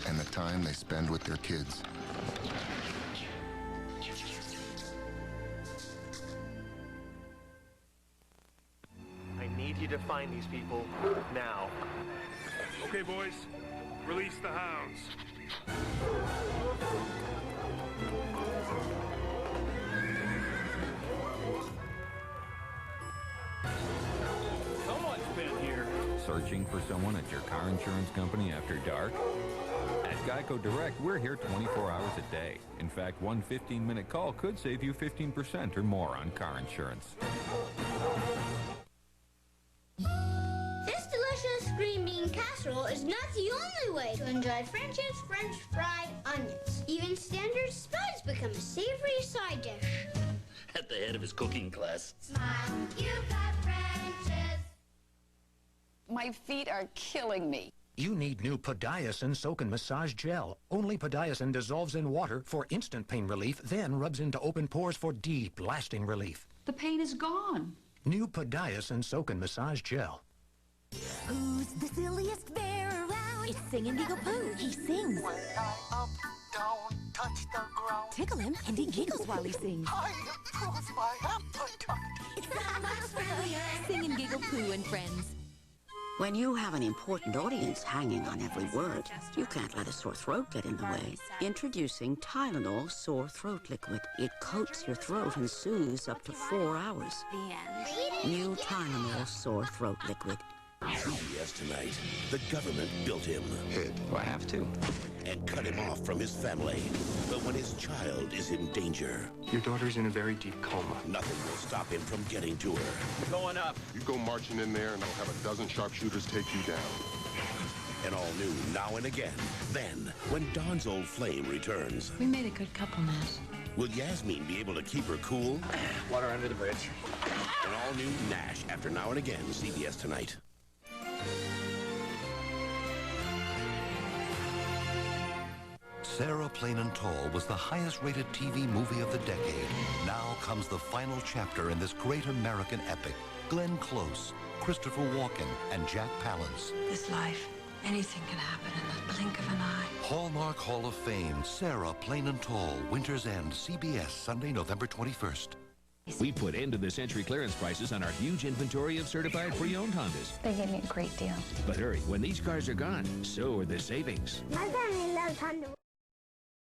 and the time they spend with their kids. I need you to find these people now. Okay, boys. Release the hounds. Someone's been here. Searching for someone at your car insurance company after dark? At Geico Direct, we're here 24 hours a day. In fact, one 15-minute call could save you 15% or more on car insurance. This delicious green bean casserole is not the only way to enjoy French's French fried onions. Even standard spuds become a savory side dish. At the head of his cooking class. Smile, you got French's. My feet are killing me. You need new Podiasin Soak and Massage Gel. Only Podiasin dissolves in water for instant pain relief, then rubs into open pores for deep, lasting relief. The pain is gone. New Podiasin Soak and Massage Gel. Who's the silliest bear around? It's Singing Giggle Pooh. He sings. When I'm up, don't touch the ground. Tickle him, and he giggles while he sings. I improve my appetite. It's so much friendlier. Singing Giggle Pooh and friends. When you have an important audience hanging on every word, you can't let a sore throat get in the way. Introducing Tylenol Sore Throat Liquid. It coats your throat and soothes up to 4 hours. New Tylenol Sore Throat Liquid. CBS Tonight. The government built him. Do I have to? And cut him off from his family. But when his child is in danger... Your daughter's in a very deep coma. Nothing will stop him from getting to her. Going up. You go marching in there and I'll have a dozen sharpshooters take you down. And all new Now and Again. Then, when Dawn's old flame returns... We made a good couple, Nash. Will Yasmin be able to keep her cool? Water under the bridge. An all-new Nash after Now and Again, CBS Tonight. Sarah Plain and Tall was the highest-rated TV movie of the decade. Now comes the final chapter in this great American epic. Glenn Close, Christopher Walken, and Jack Palance. This life, anything can happen in the blink of an eye. Hallmark Hall of Fame, Sarah Plain and Tall, Winter's End, CBS, Sunday, November 21st. We put end-of-the-century clearance prices on our huge inventory of certified pre-owned Hondas. They gave me a great deal. But hurry, when these cars are gone, so are the savings. My family loves Honda.